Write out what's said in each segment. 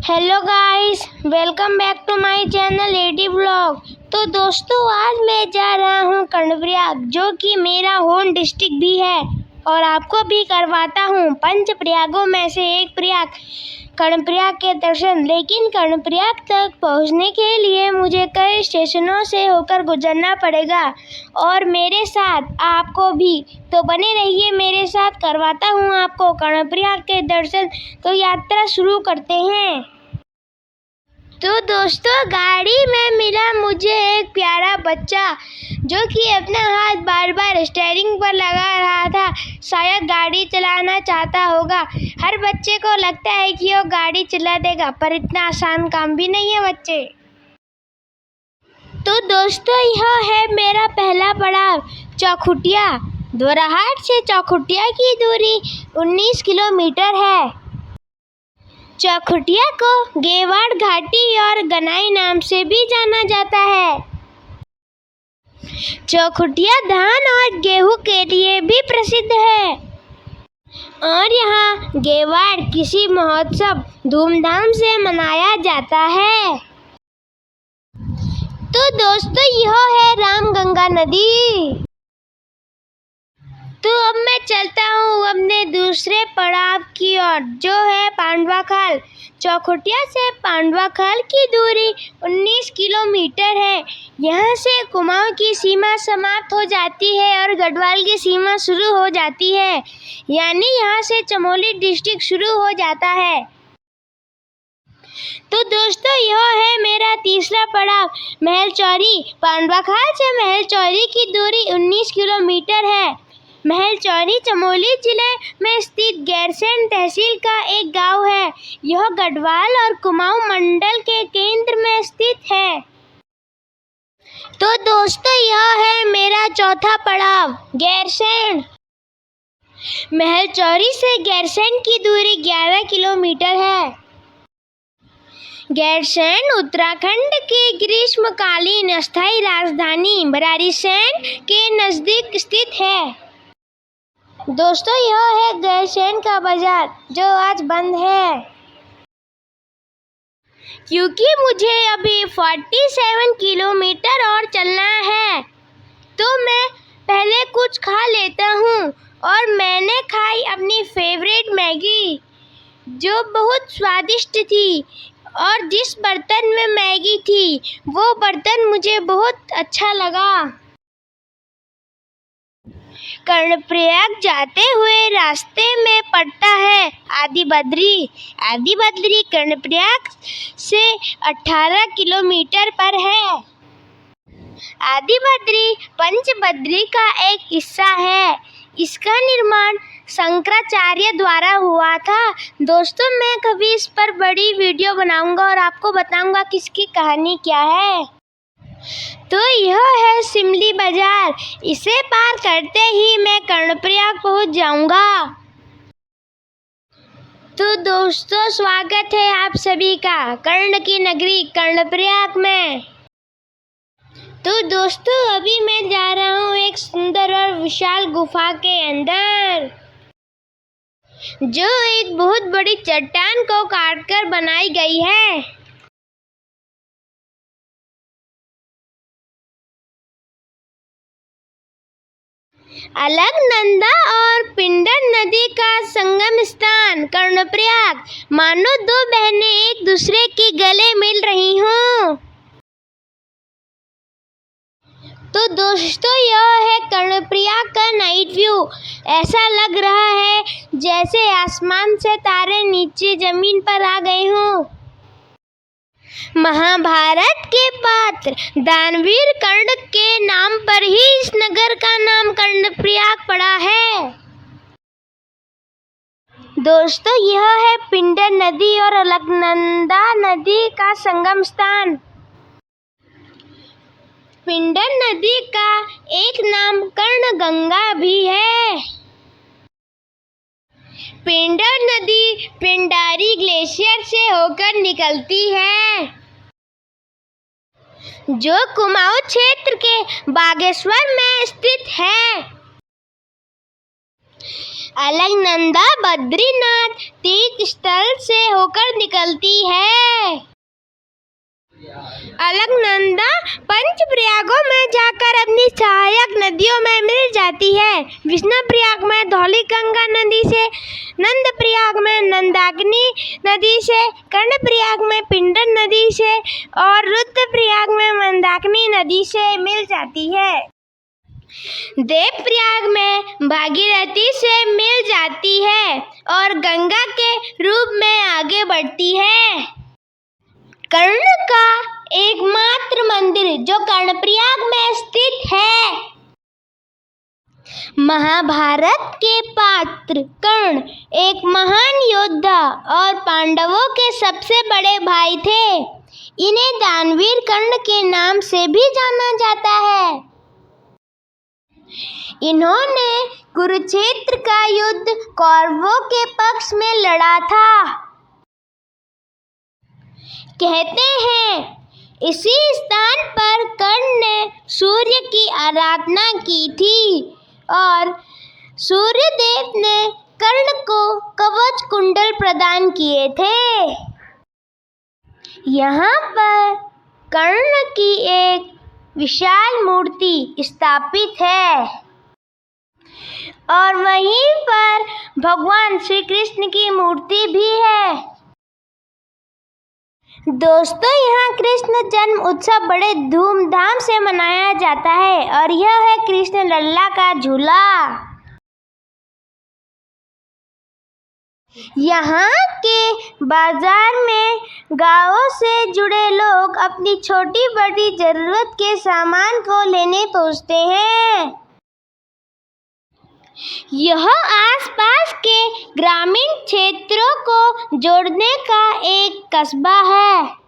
Hello guys, welcome back to my channel AD blog. तो दोस्तों, आज मैं जा रहा हूँ कर्णप्रयाग, जो कि मेरा होम डिस्ट्रिक्ट भी है, और आपको भी करवाता हूँ पंच प्रयागों में से एक प्रयाग कर्णप्रयाग के दर्शन। लेकिन कर्णप्रयाग तक पहुँचने के लिए मुझे कई स्टेशनों से होकर गुजरना पड़ेगा, और मेरे साथ आपको भी। तो बने रहिए मेरे साथ, करवाता हूँ आपको कर्णप्रयाग के दर्शन। तो यात्रा शुरू करते हैं। तो दोस्तों, गाड़ी में मिला मुझे एक प्यारा बच्चा, जो कि अपना हाथ बार बार स्टीयरिंग पर लगा रहा था। शायद गाड़ी चलाना चाहता होगा। हर बच्चे को लगता है कि वो गाड़ी चला देगा, पर इतना आसान काम भी नहीं है बच्चे। तो दोस्तों, यह है मेरा पहला पड़ाव, चौखुटिया। दोराहाट से चौखुटिया की दूरी 19 किलोमीटर है। चौखुटिया को गेवाड़ घाटी और गनाई नाम से भी जाना जाता है। चौखुटिया धान और गेहूं के लिए भी प्रसिद्ध है, और यहाँ गेवाड़ कृषि महोत्सव धूमधाम से मनाया जाता है। तो दोस्तों, यह है रामगंगा नदी। तो अब मैं चलता हूँ अपने दूसरे पड़ाव की ओर, जो है पांडवा खाल। चौखुटिया से पांडवा खाल की दूरी 19 किलोमीटर है। यहाँ से कुमाऊं की सीमा समाप्त हो जाती है और गढ़वाल की सीमा शुरू हो जाती है, यानी यहाँ से चमोली डिस्ट्रिक्ट शुरू हो जाता है। तो दोस्तों, यह है मेरा तीसरा पड़ाव, महलचौरी। पांडवा खाल से महलचौरी की दूरी 19 किलोमीटर है। महलचौरी चमोली जिले में स्थित गैरसैंण तहसील का एक गांव है। यह गढ़वाल और कुमाऊं मंडल के केंद्र में स्थित है। तो दोस्तों, यह है मेरा चौथा पड़ाव, गैरसैंण। महलचौरी से गैरसैंण की दूरी 11 किलोमीटर है। गैरसैंण उत्तराखंड की ग्रीष्मकालीन अस्थायी राजधानी भराड़ीसैंण के नजदीक स्थित है। दोस्तों, यह है गैरसैंण का बाजार, जो आज बंद है, क्योंकि मुझे अभी 47 किलोमीटर और चलना है। तो मैं पहले कुछ खा लेता हूँ, और मैंने खाई अपनी फेवरेट मैगी, जो बहुत स्वादिष्ट थी। और जिस बर्तन में मैगी थी, वो बर्तन मुझे बहुत अच्छा लगा। कर्णप्रयाग जाते हुए रास्ते में पड़ता है आदिबद्री। आदिबद्री कर्णप्रयाग से 18 किलोमीटर पर है। आदिबद्री पंचबद्री का एक हिस्सा है। इसका निर्माण शंकराचार्य द्वारा हुआ था। दोस्तों, मैं कभी इस पर बड़ी वीडियो बनाऊंगा और आपको बताऊंगा कि इसकी कहानी क्या है। तो यह है सिमली बाजार। इसे पार करते ही मैं कर्णप्रयाग पहुंच जाऊंगा। तो दोस्तों, स्वागत है आप सभी का कर्ण की नगरी कर्णप्रयाग में। तो दोस्तों, अभी मैं जा रहा हूँ एक सुंदर और विशाल गुफा के अंदर, जो एक बहुत बड़ी चट्टान को काटकर बनाई गई है। अलकनंदा और पिंडर नदी का संगम स्थान कर्णप्रयाग। मानो दो बहनें एक दूसरे के गले मिल रही हों। तो दोस्तों, यह है कर्णप्रयाग का नाइट व्यू। ऐसा लग रहा है जैसे आसमान से तारे नीचे जमीन पर आ गए हों। महाभारत के पात्र दानवीर कर्ण के नाम पर ही इस नगर का नाम कर्णप्रयाग पड़ा है। दोस्तों, यह है पिंडर नदी और अलकनंदा नदी का संगम स्थान। पिंडर नदी का एक नाम कर्णगंगा भी है। पिंडर नदी पिंडारी ग्लेशियर से होकर निकलती है, जो कुमाऊं क्षेत्र के बागेश्वर में स्थित है। अलकनंदा बद्रीनाथ तीर्थ स्थल से होकर निकलती है। अलकनंदा पंचप्रयागों में जाकर अपनी सहायक नदियों में मिल जाती है। विष्णुप्रयाग में धौलीगंगा नदी से, नंदप्रयाग में मंदाकिनी नदी से, कर्णप्रयाग में पिंडर नदी से और रुद्रप्रयाग में मंदाकिनी नदी से मिल जाती है। देवप्रयाग में भागीरथी से मिल जाती है और गंगा के रूप में आगे बढ़ती है। कर्ण का एकमात्र मंदिर जो कर्णप्रयाग में स्थित है। महाभारत के पात्र कर्ण एक महान योद्धा और पांडवों के सबसे बड़े भाई थे। इन्हें दानवीर कर्ण के नाम से भी जाना जाता है। इन्होंने कुरुक्षेत्र का युद्ध कौरवों के पक्ष में लड़ा था। कहते हैं इसी स्थान पर कर्ण ने सूर्य की आराधना की थी और सूर्य देव ने कर्ण को कवच कुंडल प्रदान किए थे। यहाँ पर कर्ण की एक विशाल मूर्ति स्थापित है और वहीं पर भगवान श्री कृष्ण की मूर्ति भी है। दोस्तों, यहाँ कृष्ण जन्म उत्सव बड़े धूमधाम से मनाया जाता है और यह है कृष्ण लल्ला का झूला। यहाँ के बाजार में गांवों से जुड़े लोग अपनी छोटी बड़ी जरूरत के सामान को लेने पहुँचते हैं। यह आसपास के ग्रामीण क्षेत्रों को जोड़ने का एक कस्बा है।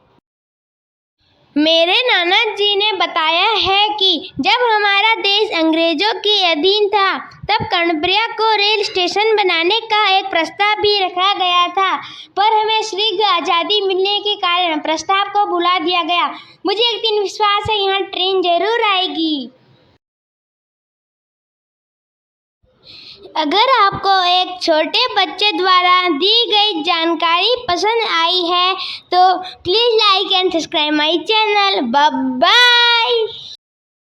मेरे नाना जी ने बताया है कि जब हमारा देश अंग्रेजों के अधीन था तब कर्णप्रयाग को रेल स्टेशन बनाने का एक प्रस्ताव भी रखा गया था, पर हमें शीघ्र आज़ादी मिलने के कारण प्रस्ताव को भुला दिया गया। मुझे एक दिन विश्वास है यहाँ ट्रेन जरूर आएगी। अगर आपको एक छोटे बच्चे द्वारा दी गई जानकारी पसंद आई है तो please like and subscribe my channel. Bye bye.